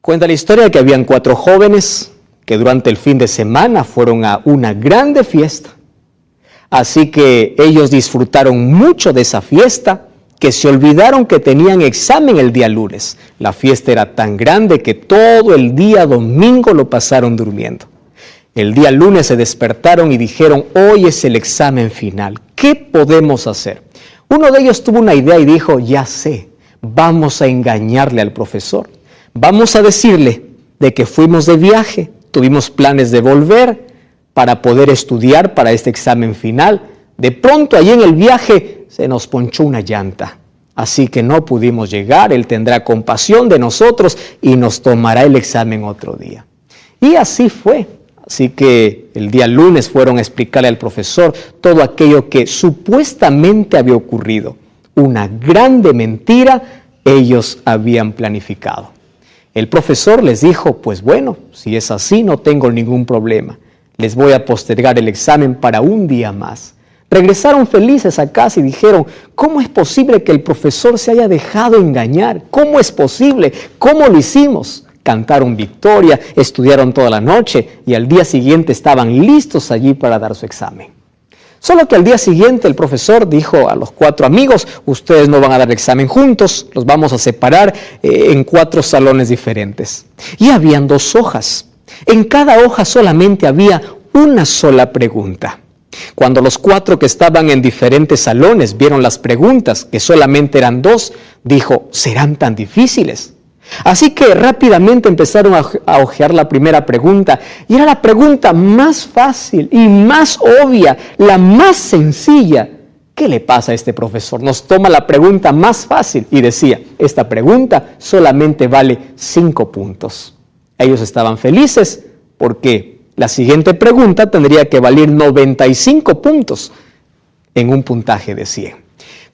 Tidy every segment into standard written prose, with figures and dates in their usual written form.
Cuenta la historia que habían 4 jóvenes que durante el fin de semana fueron a una grande fiesta. Así que ellos disfrutaron mucho de esa fiesta que se olvidaron que tenían examen el día lunes. La fiesta era tan grande que todo el día domingo lo pasaron durmiendo. El día lunes se despertaron y dijeron, hoy es el examen final. ¿Qué podemos hacer? Uno de ellos tuvo una idea y dijo, ya sé, vamos a engañarle al profesor. Vamos a decirle de que fuimos de viaje, tuvimos planes de volver para poder estudiar para este examen final. De pronto, allí en el viaje, se nos ponchó una llanta. Así que no pudimos llegar, él tendrá compasión de nosotros y nos tomará el examen otro día. Y así fue. Así que el día lunes fueron a explicarle al profesor todo aquello que supuestamente había ocurrido. Una grande mentira ellos habían planificado. El profesor les dijo, pues bueno, si es así no tengo ningún problema. Les voy a postergar el examen para un día más. Regresaron felices a casa y dijeron, ¿cómo es posible que el profesor se haya dejado engañar? ¿Cómo es posible? ¿Cómo lo hicimos? Cantaron victoria, estudiaron toda la noche y al día siguiente estaban listos allí para dar su examen. Solo que al día siguiente el profesor dijo a los 4 amigos, ustedes no van a dar examen juntos, los vamos a separar en 4 salones diferentes. Y habían 2 hojas. En cada hoja solamente había una sola pregunta. Cuando los 4 que estaban en diferentes salones vieron las preguntas, que solamente eran 2, dijo, ¿serán tan difíciles? Así que rápidamente empezaron a hojear la primera pregunta y era la pregunta más fácil y más obvia, la más sencilla. ¿Qué le pasa a este profesor? Nos toma la pregunta más fácil y decía, esta pregunta solamente vale 5 puntos. Ellos estaban felices porque la siguiente pregunta tendría que valer 95 puntos en un puntaje de 100.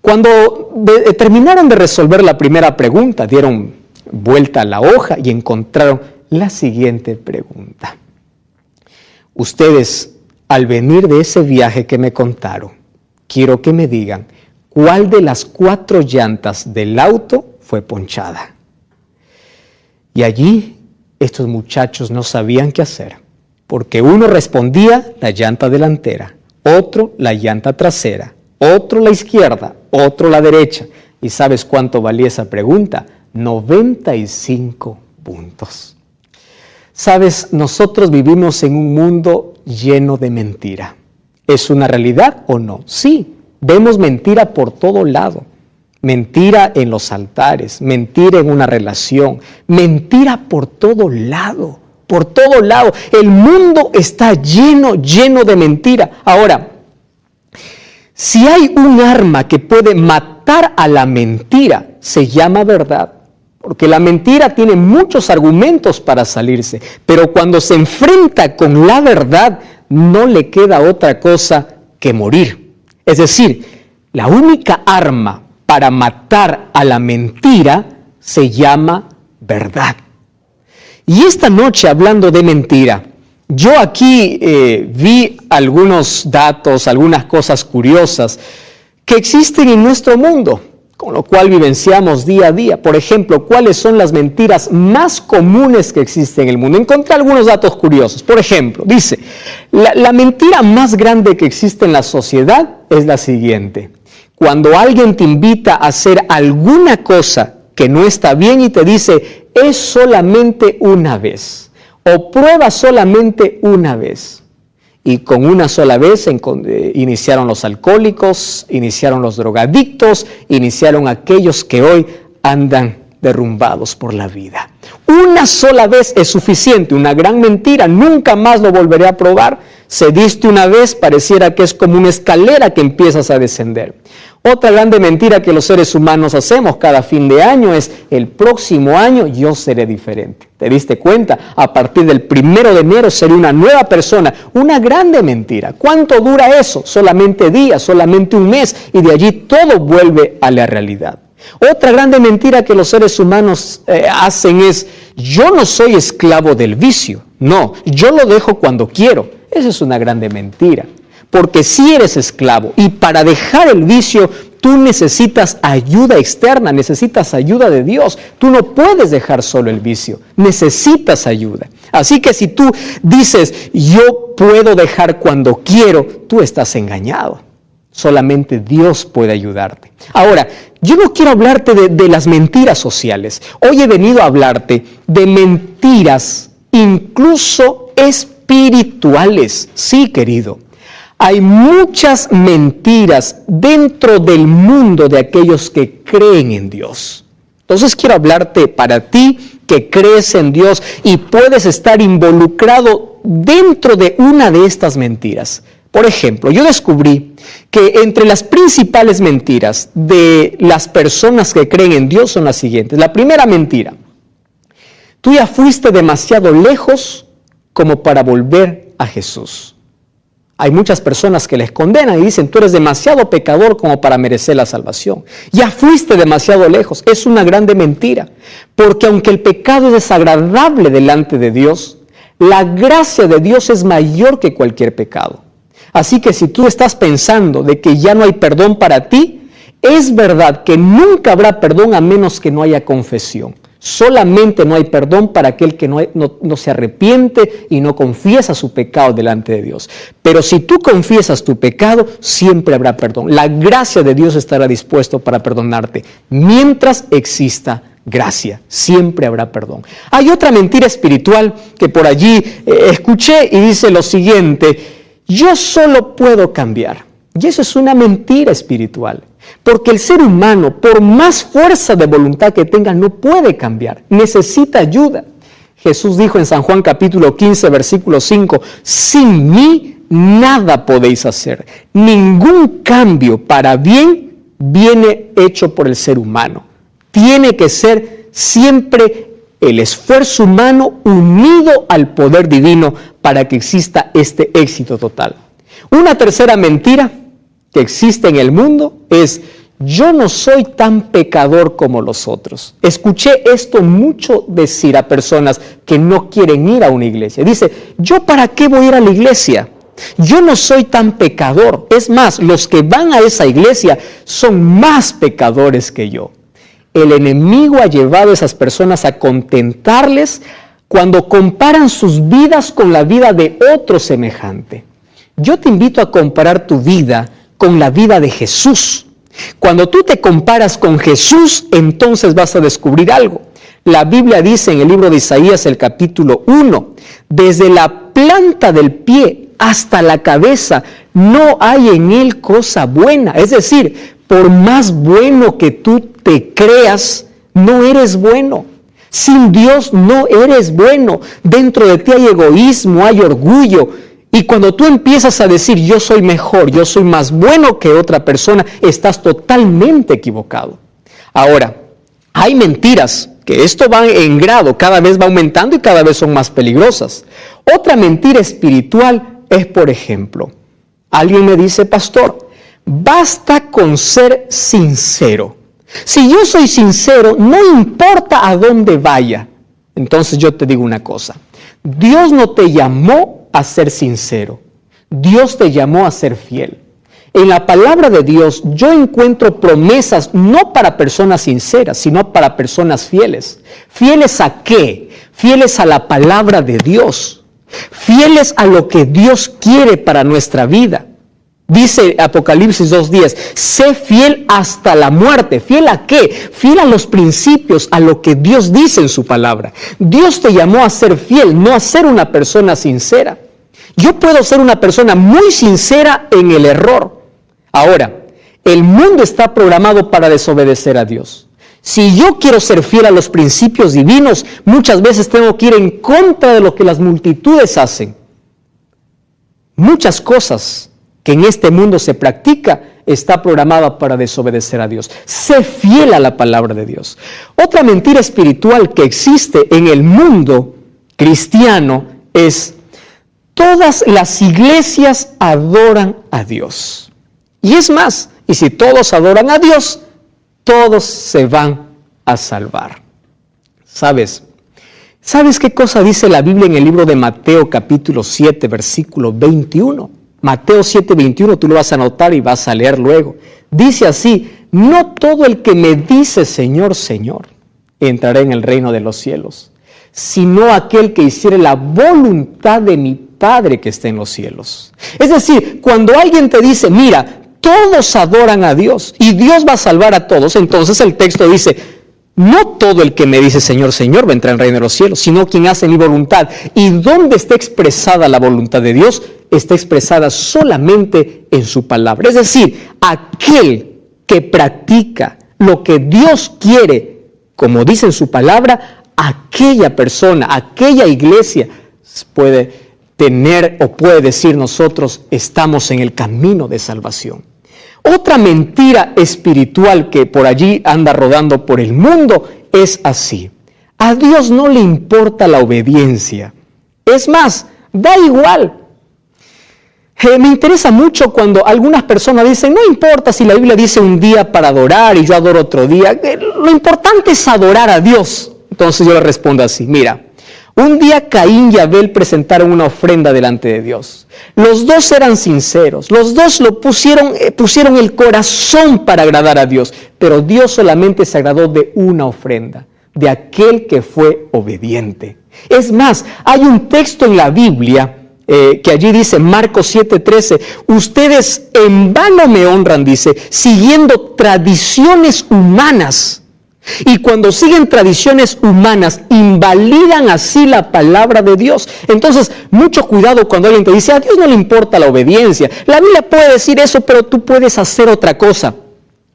Cuando terminaron de resolver la primera pregunta, dieron vuelta a la hoja y encontraron la siguiente pregunta. Ustedes, al venir de ese viaje que me contaron, quiero que me digan cuál de las 4 llantas del auto fue ponchada. Y allí estos muchachos no sabían qué hacer, porque uno respondía la llanta delantera, otro la llanta trasera, otro la izquierda, otro la derecha. ¿Y sabes cuánto valía esa pregunta? 95 puntos. Sabes, nosotros vivimos en un mundo lleno de mentira. ¿Es una realidad o no? Sí, vemos mentira por todo lado. Mentira en los altares, mentira en una relación, mentira por todo lado, por todo lado. El mundo está lleno de mentira. Ahora, si hay un arma que puede matar a la mentira, se llama verdad. Porque la mentira tiene muchos argumentos para salirse, pero cuando se enfrenta con la verdad, no le queda otra cosa que morir. Es decir, la única arma para matar a la mentira se llama verdad. Y esta noche, hablando de mentira, yo aquí vi algunos datos, algunas cosas curiosas que existen en nuestro mundo, con lo cual vivenciamos día a día. Por ejemplo, ¿cuáles son las mentiras más comunes que existen en el mundo? Encontré algunos datos curiosos. Por ejemplo, dice, la mentira más grande que existe en la sociedad es la siguiente. Cuando alguien te invita a hacer alguna cosa que no está bien y te dice, es solamente una vez, o prueba solamente una vez. Y con una sola vez iniciaron los alcohólicos, iniciaron los drogadictos, iniciaron aquellos que hoy andan derrumbados por la vida. Una sola vez es suficiente, una gran mentira, nunca más lo volveré a probar. Cediste una vez, pareciera que es como una escalera que empiezas a descender. Otra grande mentira que los seres humanos hacemos cada fin de año es, el próximo año yo seré diferente. ¿Te diste cuenta? A partir del 1 de enero seré una nueva persona. Una grande mentira. ¿Cuánto dura eso? Solamente días, solamente un mes, y de allí todo vuelve a la realidad. Otra grande mentira que los seres humanos hacen es, yo no soy esclavo del vicio. No, yo lo dejo cuando quiero. Esa es una grande mentira. Porque si eres esclavo y para dejar el vicio tú necesitas ayuda externa, necesitas ayuda de Dios. Tú no puedes dejar solo el vicio, necesitas ayuda. Así que si tú dices, yo puedo dejar cuando quiero, tú estás engañado. Solamente Dios puede ayudarte. Ahora, yo no quiero hablarte de las mentiras sociales. Hoy he venido a hablarte de mentiras, incluso espirituales. Sí, querido. Hay muchas mentiras dentro del mundo de aquellos que creen en Dios. Entonces quiero hablarte para ti que crees en Dios y puedes estar involucrado dentro de una de estas mentiras. Por ejemplo, yo descubrí que entre las principales mentiras de las personas que creen en Dios son las siguientes. La primera mentira: tú ya fuiste demasiado lejos como para volver a Jesús. Hay muchas personas que les condenan y dicen, tú eres demasiado pecador como para merecer la salvación. Ya fuiste demasiado lejos. Es una grande mentira, porque aunque el pecado es desagradable delante de Dios, la gracia de Dios es mayor que cualquier pecado. Así que si tú estás pensando de que ya no hay perdón para ti, es verdad que nunca habrá perdón a menos que no haya confesión. Solamente no hay perdón para aquel que no se arrepiente y no confiesa su pecado delante de Dios. Pero si tú confiesas tu pecado, siempre habrá perdón. La gracia de Dios estará dispuesto para perdonarte. Mientras exista gracia, siempre habrá perdón. Hay otra mentira espiritual que por allí escuché y dice lo siguiente: yo solo puedo cambiar. Y eso es una mentira espiritual. Porque el ser humano, por más fuerza de voluntad que tenga, no puede cambiar. Necesita ayuda. Jesús dijo en San Juan capítulo 15, versículo 5, sin mí nada podéis hacer. Ningún cambio para bien viene hecho por el ser humano. Tiene que ser siempre el esfuerzo humano unido al poder divino para que exista este éxito total. Una tercera mentira que existe en el mundo es: yo no soy tan pecador como los otros. Escuché esto mucho decir a personas que no quieren ir a una iglesia. Dice, ¿yo para qué voy a ir a la iglesia? Yo no soy tan pecador. Es más, los que van a esa iglesia son más pecadores que yo. El enemigo ha llevado a esas personas a contentarles cuando comparan sus vidas con la vida de otro semejante. Yo te invito a comparar tu vida con la vida de Jesús. Cuando tú te comparas con Jesús, entonces vas a descubrir algo. La Biblia dice en el libro de Isaías, el capítulo 1, desde la planta del pie hasta la cabeza, no hay en él cosa buena. Es decir, por más bueno que tú te creas, no eres bueno. Sin Dios no eres bueno. Dentro de ti hay egoísmo, hay orgullo. Y cuando tú empiezas a decir, yo soy mejor, yo soy más bueno que otra persona, estás totalmente equivocado. Ahora, hay mentiras que esto va en grado, cada vez va aumentando y cada vez son más peligrosas. Otra mentira espiritual es, por ejemplo, alguien me dice, pastor, basta con ser sincero. Si yo soy sincero, no importa a dónde vaya. Entonces yo te digo una cosa, Dios no te llamó a ser sincero, Dios te llamó a ser fiel. En la palabra de Dios yo encuentro promesas no para personas sinceras, sino para personas fieles. ¿Fieles a qué? Fieles a la palabra de Dios, fieles a lo que Dios quiere para nuestra vida. Dice Apocalipsis 2:10, sé fiel hasta la muerte. ¿Fiel a qué? Fiel a los principios, a lo que Dios dice en su palabra. Dios te llamó a ser fiel, no a ser una persona sincera. Yo puedo ser una persona muy sincera en el error. Ahora, el mundo está programado para desobedecer a Dios. Si yo quiero ser fiel a los principios divinos, muchas veces tengo que ir en contra de lo que las multitudes hacen. Muchas cosas que en este mundo se practica está programada para desobedecer a Dios. Sé fiel a la palabra de Dios. Otra mentira espiritual que existe en el mundo cristiano es: todas las iglesias adoran a Dios. Y es más, y si todos adoran a Dios, todos se van a salvar. ¿Sabes qué cosa dice la Biblia en el libro de Mateo capítulo 7, versículo 21? Mateo 7:21, tú lo vas a anotar y vas a leer luego. Dice así: no todo el que me dice Señor, Señor, entrará en el reino de los cielos, sino aquel que hiciere la voluntad de mi Padre que está en los cielos. Es decir, cuando alguien te dice, mira, todos adoran a Dios y Dios va a salvar a todos, entonces el texto dice, no todo el que me dice Señor, Señor va a entrar en el reino de los cielos, sino quien hace mi voluntad. ¿Y dónde está expresada la voluntad de Dios? Está expresada solamente en su palabra. Es decir, aquel que practica lo que Dios quiere, como dice en su palabra, aquella persona, aquella iglesia puede tener o puede decir nosotros estamos en el camino de salvación. Otra mentira espiritual que por allí anda rodando por el mundo es así: a Dios no le importa la obediencia. Es más, da igual. Me interesa mucho cuando algunas personas dicen, no importa si la Biblia dice un día para adorar y yo adoro otro día, lo importante es adorar a Dios. Entonces yo le respondo así: mira, un día Caín y Abel presentaron una ofrenda delante de Dios. Los dos eran sinceros, los dos pusieron el corazón para agradar a Dios, pero Dios solamente se agradó de una ofrenda, de aquel que fue obediente. Es más, hay un texto en la Biblia que allí dice, Marcos 7:13, ustedes en vano me honran, dice, siguiendo tradiciones humanas. Y cuando siguen tradiciones humanas, invalidan así la palabra de Dios. Entonces, mucho cuidado cuando alguien te dice, a Dios no le importa la obediencia. La Biblia puede decir eso, pero tú puedes hacer otra cosa.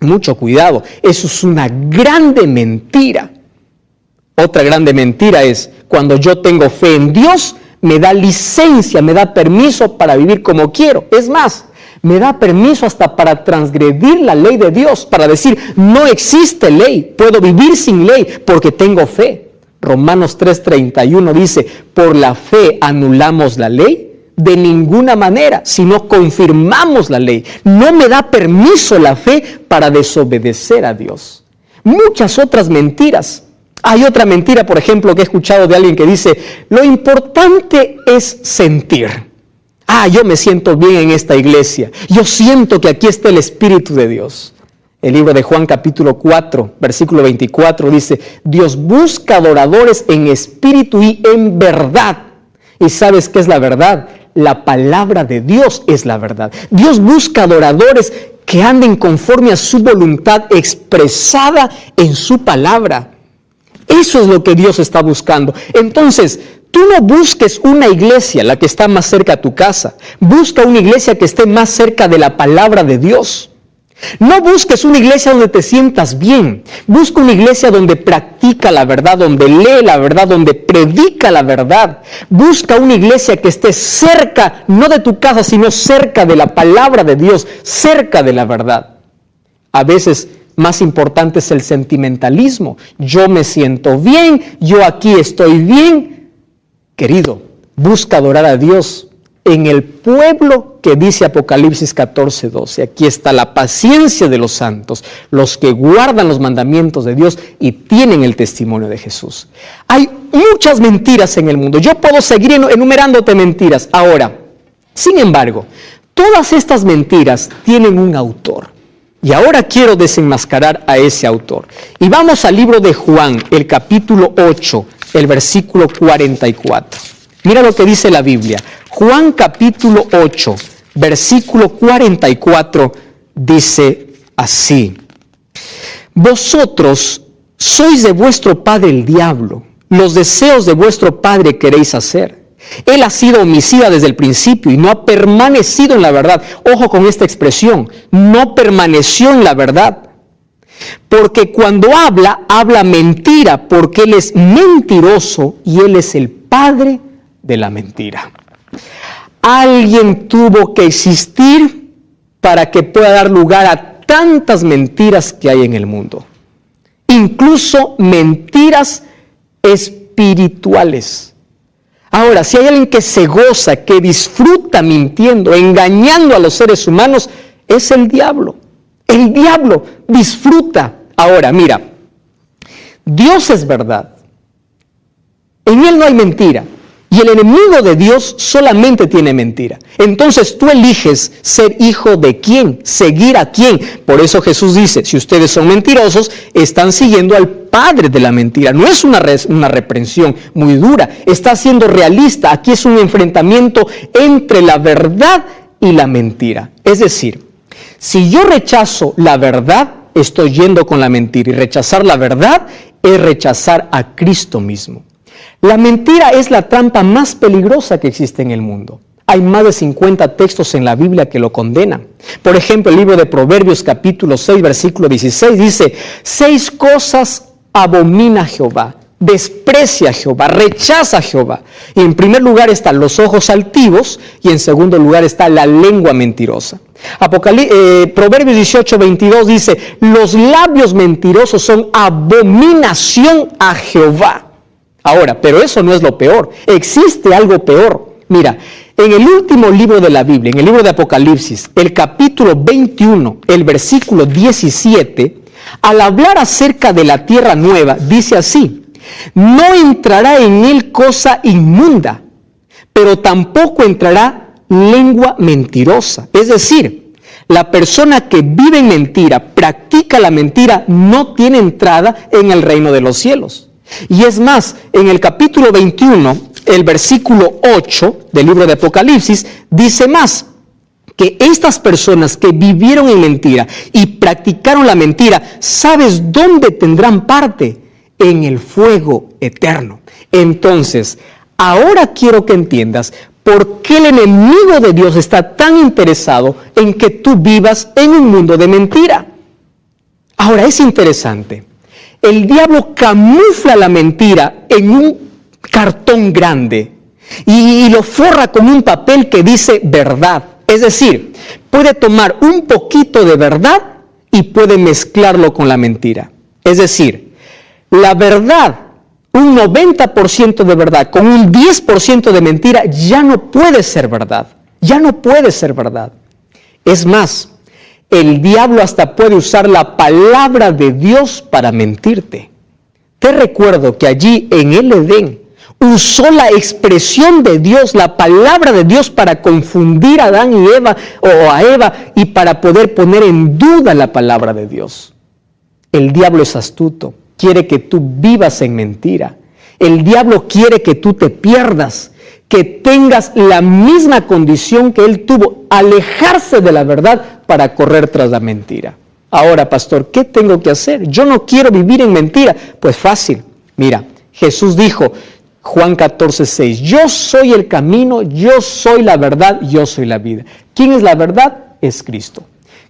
Mucho cuidado, eso es una grande mentira. Otra grande mentira es, cuando yo tengo fe en Dios, me da licencia, me da permiso para vivir como quiero. Es más, me da permiso hasta para transgredir la ley de Dios, para decir, no existe ley, puedo vivir sin ley porque tengo fe. Romanos 3:31 dice, por la fe anulamos la ley, de ninguna manera, sino confirmamos la ley. No me da permiso la fe para desobedecer a Dios. Muchas otras mentiras. Hay otra mentira, por ejemplo, que he escuchado de alguien que dice, lo importante es sentir. Yo me siento bien en esta iglesia. Yo siento que aquí está el Espíritu de Dios. El libro de Juan capítulo 4, versículo 24 dice, Dios busca adoradores en espíritu y en verdad. ¿Y sabes qué es la verdad? La palabra de Dios es la verdad. Dios busca adoradores que anden conforme a su voluntad expresada en su palabra. Eso es lo que Dios está buscando. Entonces, tú no busques una iglesia, la que está más cerca a tu casa. Busca una iglesia que esté más cerca de la palabra de Dios. No busques una iglesia donde te sientas bien. Busca una iglesia donde practica la verdad, donde lee la verdad, donde predica la verdad. Busca una iglesia que esté cerca, no de tu casa, sino cerca de la palabra de Dios, cerca de la verdad. A veces más importante es el sentimentalismo. Yo me siento bien, yo aquí estoy bien. Querido, busca adorar a Dios en el pueblo que dice Apocalipsis 14:12. Aquí está la paciencia de los santos, los que guardan los mandamientos de Dios y tienen el testimonio de Jesús. Hay muchas mentiras en el mundo. Yo puedo seguir enumerándote mentiras. Ahora, sin embargo, todas estas mentiras tienen un autor. Y ahora quiero desenmascarar a ese autor. Y vamos al libro de Juan, el capítulo 8, el versículo 44. Mira lo que dice la Biblia. Juan capítulo 8, versículo 44, dice así. Vosotros sois de vuestro padre el diablo, los deseos de vuestro padre queréis hacer. Él ha sido homicida desde el principio y no ha permanecido en la verdad. Ojo con esta expresión, no permaneció en la verdad. Porque cuando habla mentira, porque él es mentiroso y él es el padre de la mentira. Alguien tuvo que existir para que pueda dar lugar a tantas mentiras que hay en el mundo. Incluso mentiras espirituales. Ahora, si hay alguien que se goza, que disfruta mintiendo, engañando a los seres humanos, es el diablo. El diablo disfruta. Ahora, mira, Dios es verdad. En Él no hay mentira. Y el enemigo de Dios solamente tiene mentira. Entonces tú eliges ser hijo de quién, seguir a quién. Por eso Jesús dice, si ustedes son mentirosos, están siguiendo al padre de la mentira. No es una reprensión muy dura, está siendo realista. Aquí es un enfrentamiento entre la verdad y la mentira. Es decir, si yo rechazo la verdad, estoy yendo con la mentira. Y rechazar la verdad es rechazar a Cristo mismo. La mentira es la trampa más peligrosa que existe en el mundo. Hay más de 50 textos en la Biblia que lo condenan. Por ejemplo, el libro de Proverbios capítulo 6, versículo 16 dice: 6 cosas abomina Jehová, desprecia a Jehová, rechaza a Jehová. Y en primer lugar están los ojos altivos y en segundo lugar está la lengua mentirosa. Proverbios 18, 22 dice: los labios mentirosos son abominación a Jehová. Ahora, pero eso no es lo peor. Existe algo peor. Mira, en el último libro de la Biblia, en el libro de Apocalipsis, el capítulo 21, el versículo 17, al hablar acerca de la tierra nueva, dice así: no entrará en él cosa inmunda, pero tampoco entrará lengua mentirosa. Es decir, la persona que vive en mentira, practica la mentira, no tiene entrada en el reino de los cielos. Y es más, en el capítulo 21, el versículo 8 del libro de Apocalipsis, dice más, que estas personas que vivieron en mentira y practicaron la mentira, ¿sabes dónde tendrán parte? En el fuego eterno. Entonces, ahora quiero que entiendas por qué el enemigo de Dios está tan interesado en que tú vivas en un mundo de mentira. Ahora, es interesante. El diablo camufla la mentira en un cartón grande y lo forra con un papel que dice verdad. Es decir, puede tomar un poquito de verdad y puede mezclarlo con la mentira. Es decir, la verdad, un 90% de verdad con un 10% de mentira, ya no puede ser verdad. Ya no puede ser verdad. Es más, el diablo hasta puede usar la palabra de Dios para mentirte. Te recuerdo que allí en el Edén usó la expresión de Dios, la palabra de Dios, para confundir a Adán y Eva, o a Eva, y para poder poner en duda la palabra de Dios. El diablo es astuto, quiere que tú vivas en mentira. El diablo quiere que tú te pierdas, que tengas la misma condición que él tuvo, alejarse de la verdad para correr tras la mentira. Ahora, pastor, ¿qué tengo que hacer? Yo no quiero vivir en mentira. Pues fácil. Mira, Jesús dijo, Juan 14, 6, yo soy el camino, yo soy la verdad, yo soy la vida. ¿Quién es la verdad? Es Cristo.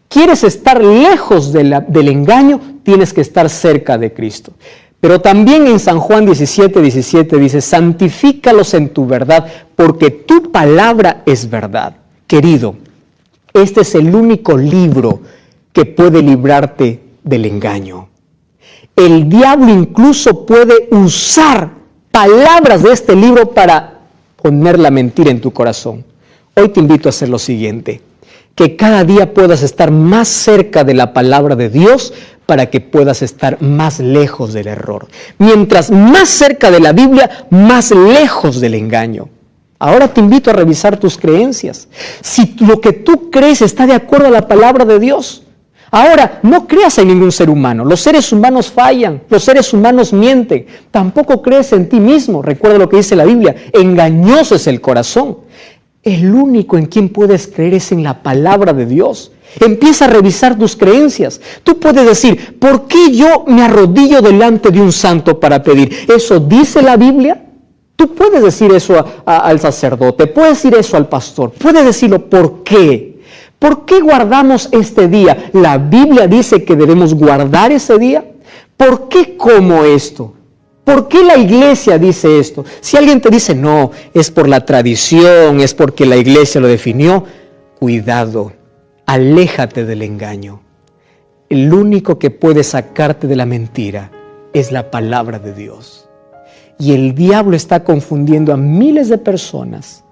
¿Quieres estar lejos del engaño? Tienes que estar cerca de Cristo. Pero también en San Juan 17, 17 dice, santifícalos en tu verdad, porque tu palabra es verdad. Querido, este es el único libro que puede librarte del engaño. El diablo incluso puede usar palabras de este libro para poner la mentira en tu corazón. Hoy te invito a hacer lo siguiente, que cada día puedas estar más cerca de la palabra de Dios para que puedas estar más lejos del error. Mientras más cerca de la Biblia, más lejos del engaño. Ahora te invito a revisar tus creencias. Si lo que tú crees está de acuerdo a la palabra de Dios. Ahora, no creas en ningún ser humano. Los seres humanos fallan, los seres humanos mienten. Tampoco crees en ti mismo. Recuerda lo que dice la Biblia, engañoso es el corazón. El único en quien puedes creer es en la palabra de Dios. Empieza a revisar tus creencias. Tú puedes decir, ¿por qué yo me arrodillo delante de un santo para pedir? ¿Eso dice la Biblia? Tú puedes decir eso al sacerdote, puedes decir eso al pastor, puedes decirlo. ¿Por qué? ¿Por qué guardamos este día? ¿La Biblia dice que debemos guardar ese día? ¿Por qué como esto? ¿Por qué la iglesia dice esto? Si alguien te dice, no, es por la tradición, es porque la iglesia lo definió, cuidado, aléjate del engaño. El único que puede sacarte de la mentira es la palabra de Dios. Y el diablo está confundiendo a miles de personas,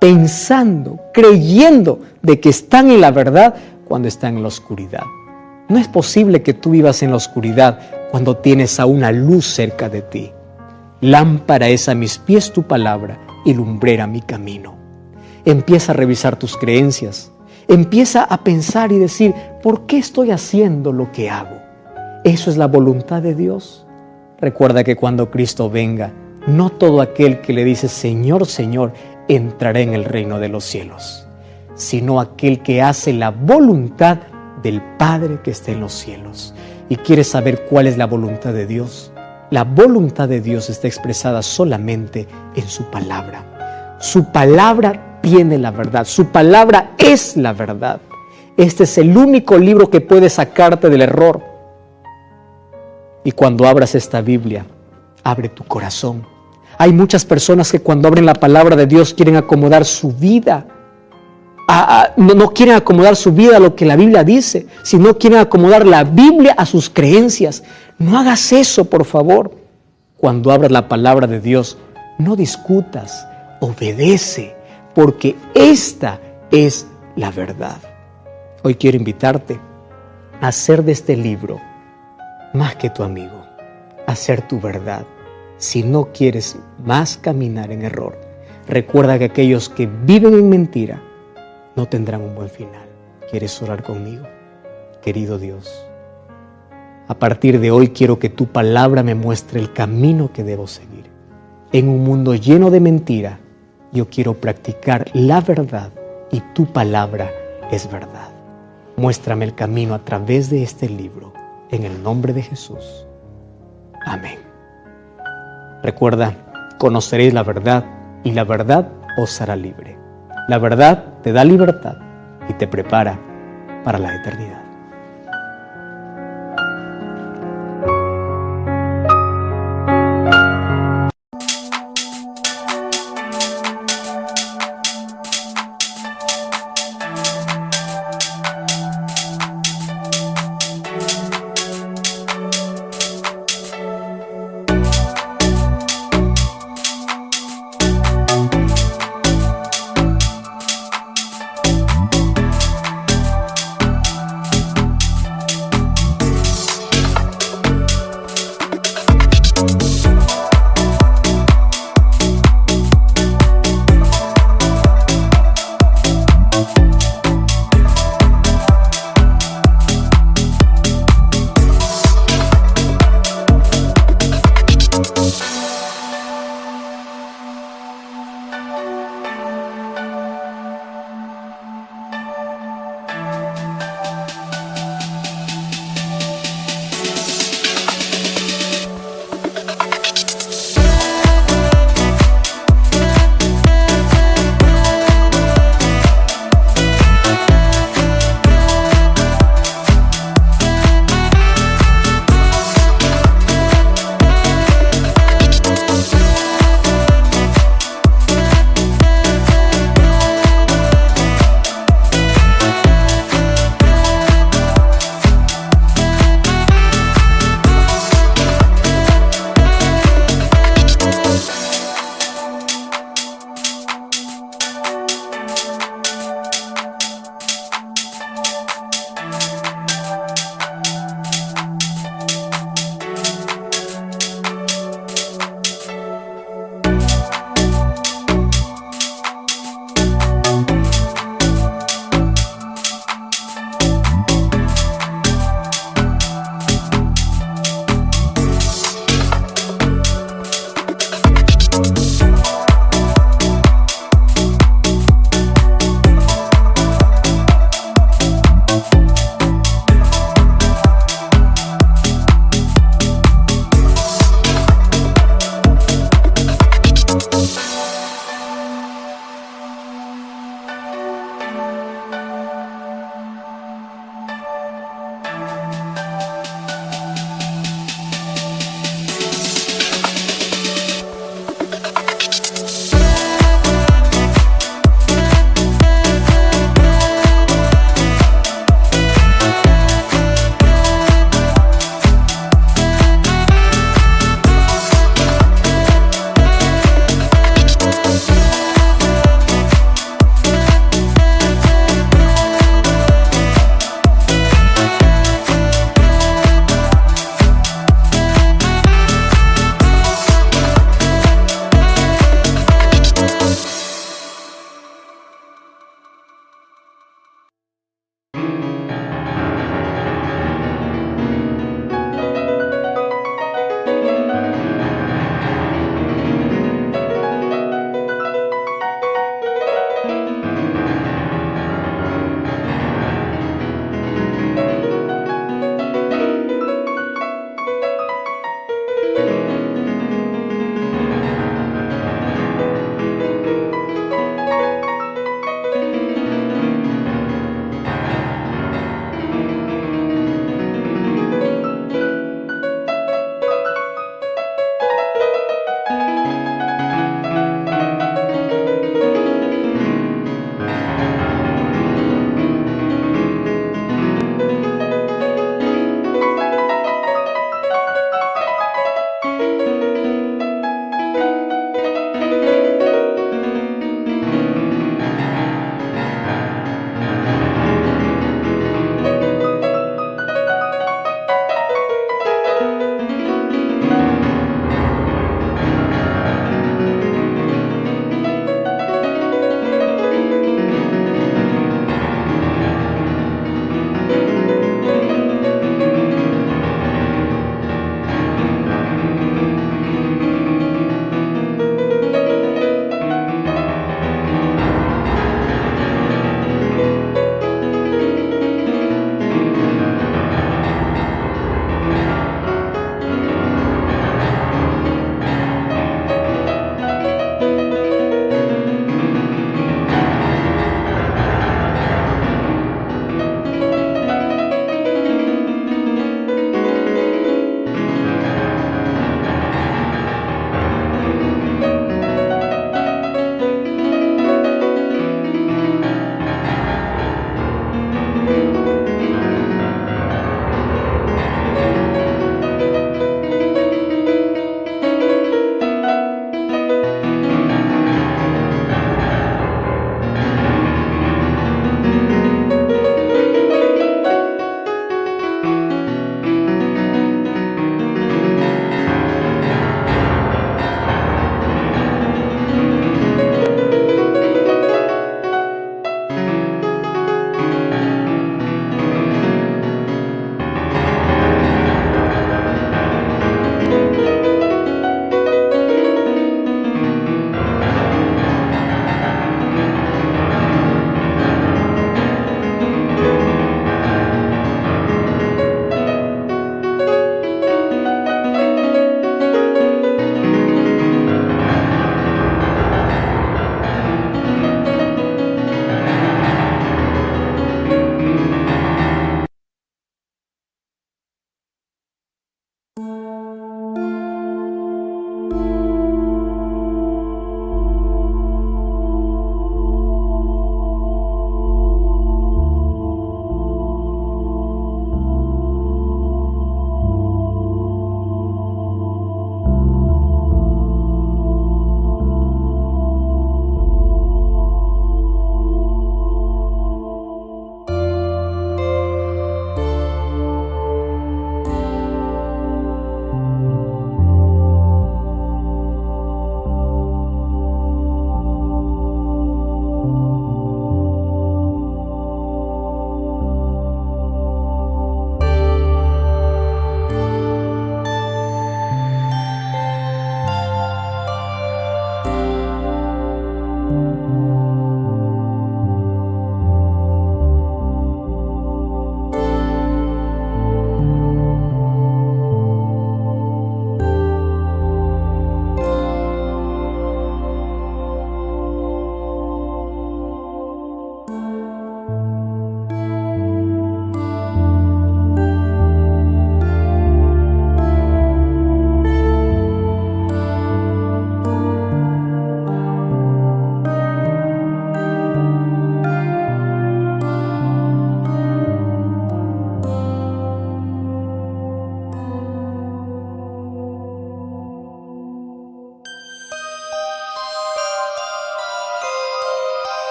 pensando, creyendo de que están en la verdad cuando están en la oscuridad. No es posible que tú vivas en la oscuridad cuando tienes a una luz cerca de ti. Lámpara es a mis pies tu palabra y lumbrera mi camino. Empieza a revisar tus creencias. Empieza a pensar y decir, ¿por qué estoy haciendo lo que hago? ¿Eso es la voluntad de Dios? Recuerda que cuando Cristo venga, no todo aquel que le dice Señor, Señor, entrará en el reino de los cielos, sino aquel que hace la voluntad del Padre que está en los cielos. ¿Y quieres saber cuál es la voluntad de Dios? La voluntad de Dios está expresada solamente en su palabra. Su palabra tiene la verdad. Su palabra es la verdad. Este es el único libro que puede sacarte del error. Y cuando abras esta Biblia, abre tu corazón. Hay muchas personas que cuando abren la palabra de Dios quieren acomodar su vida. No quieren acomodar su vida a lo que la Biblia dice, sino quieren acomodar la Biblia a sus creencias. No hagas eso, por favor. Cuando abras la palabra de Dios, no discutas, obedece, porque esta es la verdad. Hoy quiero invitarte a hacer de este libro más que tu amigo, a hacer tu verdad. Si no quieres más caminar en error, recuerda que aquellos que viven en mentira no tendrán un buen final. ¿Quieres orar conmigo? Querido Dios, a partir de hoy quiero que tu palabra me muestre el camino que debo seguir. En un mundo lleno de mentira, yo quiero practicar la verdad y tu palabra es verdad. Muéstrame el camino a través de este libro, en el nombre de Jesús. Amén. Recuerda, conoceréis la verdad y la verdad os hará libre. La verdad te da libertad y te prepara para la eternidad.